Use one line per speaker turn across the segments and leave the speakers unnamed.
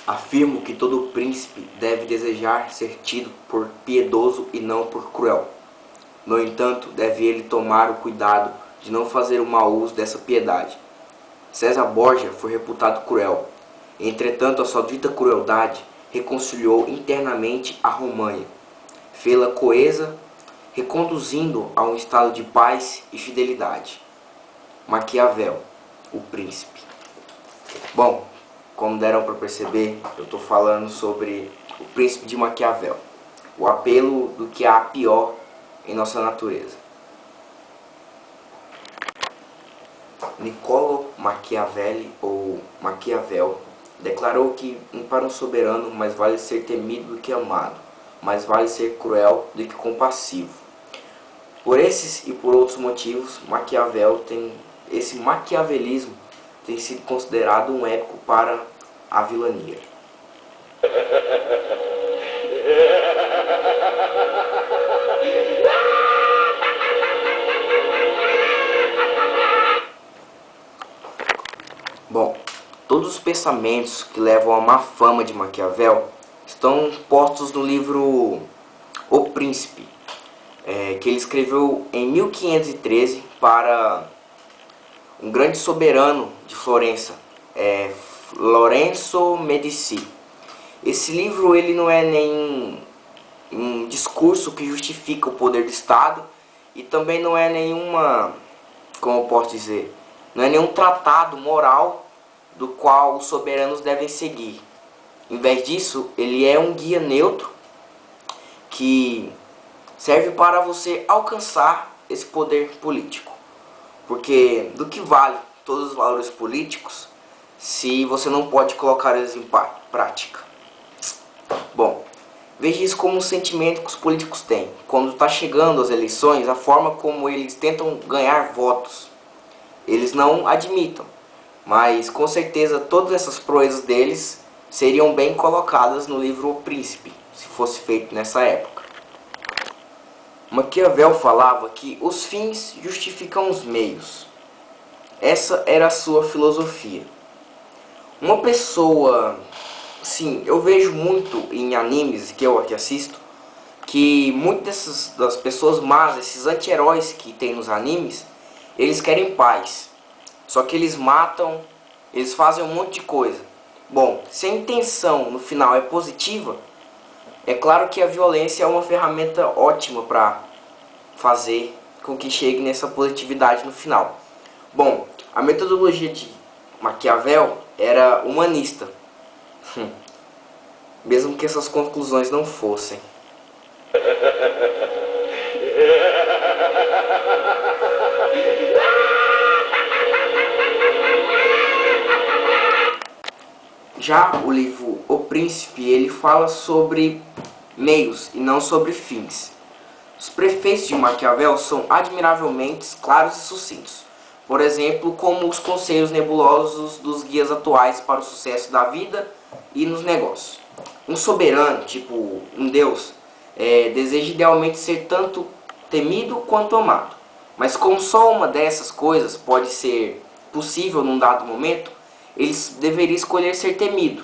Afirmo que todo príncipe deve desejar ser tido por piedoso e não por cruel. No entanto, deve ele tomar o cuidado de não fazer o mau uso dessa piedade. César Borgia foi reputado cruel. Entretanto, a sua dita crueldade reconciliou internamente a Romanha, fê-la coesa, reconduzindo a um estado de paz e fidelidade. Maquiavel, o príncipe. Bom, como deram para perceber, eu estou falando sobre o príncipe de Maquiavel, o apelo do que há pior em nossa natureza. Niccolo Machiavelli, ou Maquiavel, declarou que para um soberano mais vale ser temido do que amado, mais vale ser cruel do que compassivo. Por esses e por outros motivos, esse maquiavelismo tem sido considerado um épico para a vilania. Bom, todos os pensamentos que levam à má fama de Maquiavel estão postos no livro O Príncipe, que ele escreveu em 1513 para um grande soberano de Florença, Lorenzo Medici. Esse livro ele não é nem um discurso que justifica o poder do Estado e também não é nenhuma, como eu posso dizer, não é nenhum tratado moral do qual os soberanos devem seguir. Em vez disso, ele é um guia neutro que serve para você alcançar esse poder político. Porque do que vale todos os valores políticos se você não pode colocar eles em prática? Bom, veja isso como um sentimento que os políticos têm. Quando está chegando as eleições, a forma como eles tentam ganhar votos, eles não admitam. Mas com certeza todas essas proezas deles seriam bem colocadas no livro O Príncipe, se fosse feito nessa época. Maquiavel falava que os fins justificam os meios. Essa era a sua filosofia. Uma pessoa, sim, eu vejo muito em animes que eu aqui assisto, que muitas das pessoas más, esses anti-heróis que tem nos animes, eles querem paz. Só que eles matam, eles fazem um monte de coisa. Bom, se a intenção no final é positiva, é claro que a violência é uma ferramenta ótima para fazer com que chegue nessa positividade no final. Bom, a metodologia de Maquiavel era humanista, mesmo que essas conclusões não fossem. Já o livro O Príncipe, ele fala sobre meios e não sobre fins. Os prefeitos de Maquiavel são admiravelmente claros e sucintos. Por exemplo, como os conselhos nebulosos dos guias atuais para o sucesso da vida e nos negócios. Um soberano, tipo um deus, deseja idealmente ser tanto temido quanto amado. Mas como só uma dessas coisas pode ser possível num dado momento, ele deveria escolher ser temido,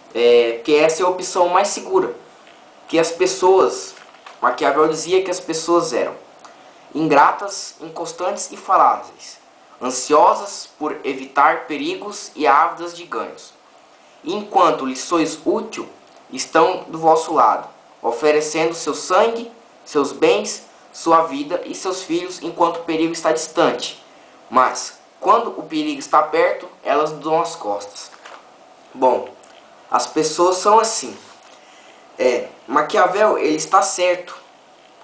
porque essa é a opção mais segura. Que as pessoas, Maquiavel dizia que as pessoas eram ingratas, inconstantes e falazes, ansiosas por evitar perigos e ávidas de ganhos. E enquanto lhes sois útil, estão do vosso lado, oferecendo seu sangue, seus bens, sua vida e seus filhos enquanto o perigo está distante. Mas quando o perigo está perto, elas dão as costas. Bom, as pessoas são assim. Maquiavel, ele está certo,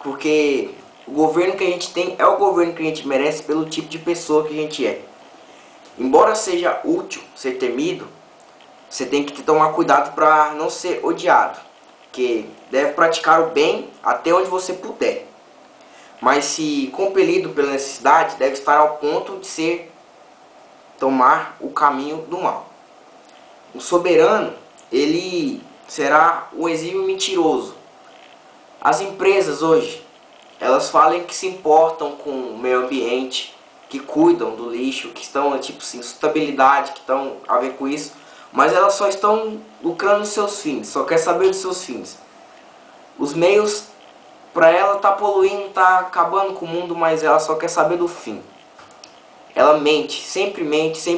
porque o governo que a gente tem é o governo que a gente merece pelo tipo de pessoa que a gente é. Embora seja útil ser temido, você tem que tomar cuidado para não ser odiado, que deve praticar o bem até onde você puder. Mas se compelido pela necessidade, deve estar ao ponto de tomar o caminho do mal. O soberano, ele será o exímio mentiroso. As empresas hoje, elas falam que se importam com o meio ambiente, que cuidam do lixo, que estão, tipo assim, sustentabilidade, que estão a ver com isso, mas elas só estão lucrando os seus fins, só quer saber dos seus fins. Os meios, para ela tá poluindo, tá acabando com o mundo, mas ela só quer saber do fim. Ela mente, sempre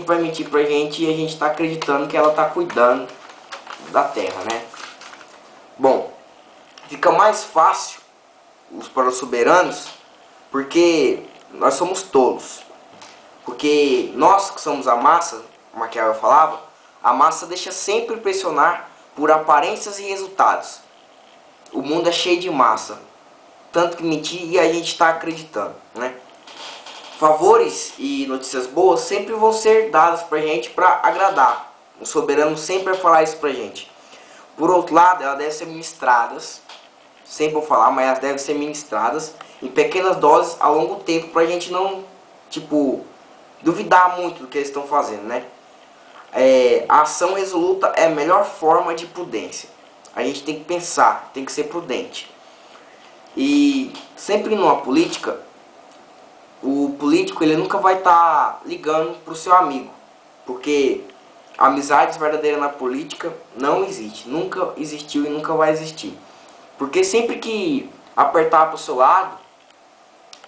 vai mentir pra gente e a gente tá acreditando que ela tá cuidando da terra, né? Bom, fica mais fácil para os soberanos porque nós somos tolos. Porque nós que somos a massa, Maquiavel falava, a massa deixa sempre pressionar por aparências e resultados. O mundo é cheio de massa, tanto que mentir e a gente está acreditando, né? Favores e notícias boas sempre vão ser dadas pra gente para agradar. O soberano sempre vai falar isso pra gente. Por outro lado, elas devem ser ministradas, sempre vou falar, mas elas devem ser ministradas em pequenas doses ao longo do tempo pra gente não, tipo, duvidar muito do que eles estão fazendo, né? A ação resoluta é a melhor forma de prudência. A gente tem que pensar, tem que ser prudente. E sempre numa política, o político ele nunca vai estar ligando pro seu amigo, porque amizades verdadeiras na política não existe, nunca existiu e nunca vai existir. Porque sempre que apertar pro seu lado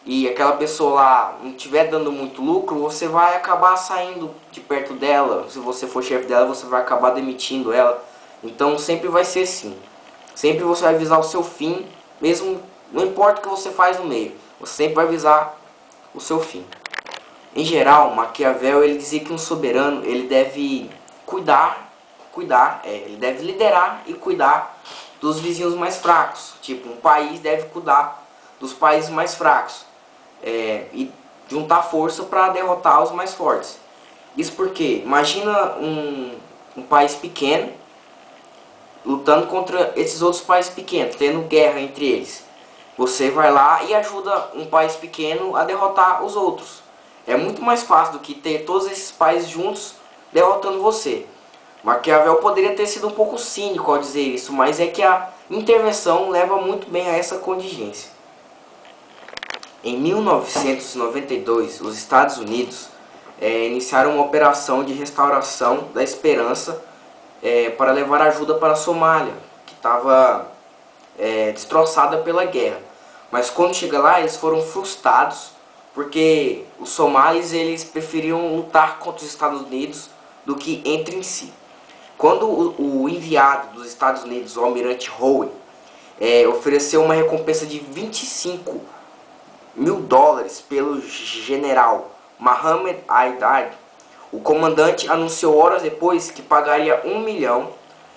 e aquela pessoa lá não estiver dando muito lucro, você vai acabar saindo de perto dela. Se você for chefe dela, você vai acabar demitindo ela. Então sempre vai ser assim. Sempre você vai visar o seu fim, mesmo não importa o que você faz no meio, você sempre vai visar o seu fim. Em geral, Maquiavel ele dizia que um soberano ele deve ele deve liderar e cuidar dos vizinhos mais fracos. Tipo, um país deve cuidar dos países mais fracos e juntar força para derrotar os mais fortes. Isso porque, imagina um país pequeno lutando contra esses outros países pequenos, tendo guerra entre eles. Você vai lá e ajuda um país pequeno a derrotar os outros. É muito mais fácil do que ter todos esses países juntos derrotando você. Maquiavel poderia ter sido um pouco cínico ao dizer isso, mas é que a intervenção leva muito bem a essa contingência. Em 1992, os Estados Unidos iniciaram uma operação de restauração da esperança para levar ajuda para a Somália, que estava destroçada pela guerra. Mas quando chega lá, eles foram frustrados, porque os somalis eles preferiam lutar contra os Estados Unidos do que entre si. Quando o enviado dos Estados Unidos, o almirante Howe, ofereceu uma recompensa de 25 mil dólares pelo general Muhammad Aidid, o comandante anunciou horas depois que pagaria $1 milhão.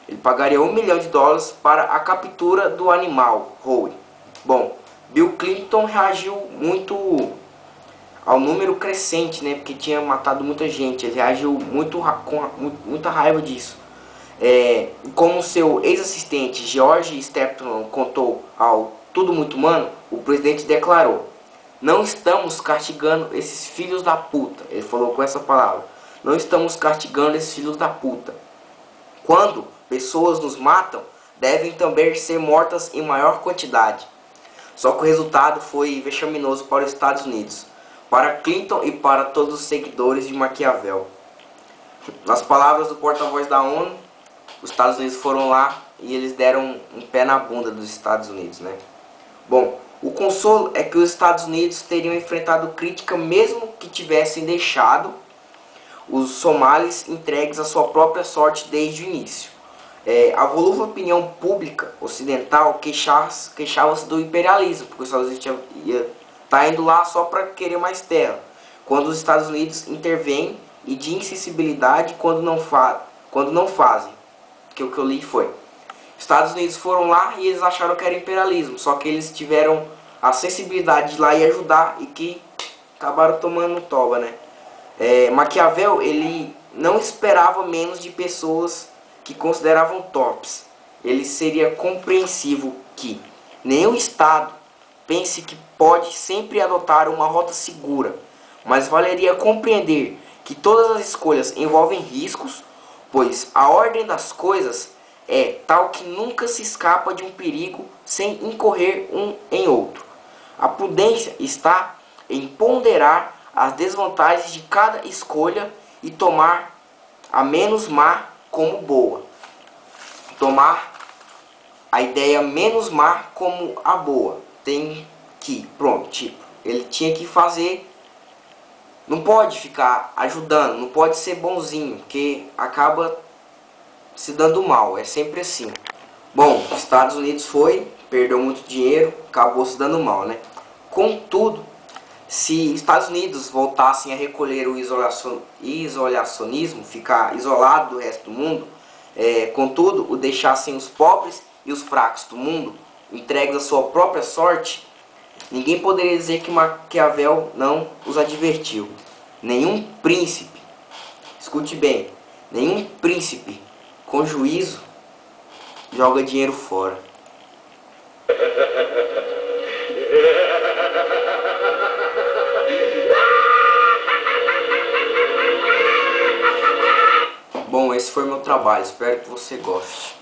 Ele pagaria $1 milhão para a captura do animal Howe. Bom, Bill Clinton reagiu muito ao número crescente, né, porque tinha matado muita gente. Ele reagiu com muita raiva disso. Como seu ex-assistente George Stephenson contou ao Tudo Muito Humano, o presidente declarou: "Não estamos castigando esses filhos da puta." Ele falou com essa palavra. "Não estamos castigando esses filhos da puta. Quando pessoas nos matam, devem também ser mortas em maior quantidade." Só que o resultado foi vexaminoso para os Estados Unidos, para Clinton e para todos os seguidores de Maquiavel. Nas palavras do porta-voz da ONU, os Estados Unidos foram lá e eles deram um pé na bunda dos Estados Unidos, né? Bom, o consolo é que os Estados Unidos teriam enfrentado crítica mesmo que tivessem deixado os somalis entregues à sua própria sorte desde o início. A volúvel opinião pública ocidental queixava-se do imperialismo, porque os Estados Unidos tá indo lá só para querer mais terra, quando os Estados Unidos intervêm, e de insensibilidade quando não fazem. Que o que eu li foi: os Estados Unidos foram lá e eles acharam que era imperialismo, só que eles tiveram a sensibilidade de ir lá e ajudar, e que acabaram tomando toba, né? Maquiavel ele não esperava menos de pessoas que consideravam torpes. Ele seria compreensivo que nenhum Estado pense que pode sempre adotar uma rota segura, mas valeria compreender que todas as escolhas envolvem riscos, pois a ordem das coisas é tal que nunca se escapa de um perigo sem incorrer um em outro. A prudência está em ponderar as desvantagens de cada escolha e tomar a menos má como boa. Tomar a ideia menos má como a boa. Tem que, pronto, tipo, ele tinha que fazer, não pode ficar ajudando, não pode ser bonzinho, porque acaba se dando mal, é sempre assim. Bom, os Estados Unidos perdeu muito dinheiro, acabou se dando mal, né? Contudo, se Estados Unidos voltassem a recolher o isolacionismo, ficar isolado do resto do mundo, contudo, o deixassem os pobres e os fracos do mundo entregues à sua própria sorte, ninguém poderia dizer que Maquiavel não os advertiu. Nenhum príncipe, escute bem, nenhum príncipe com juízo joga dinheiro fora. Bom, esse foi meu trabalho, espero que você goste.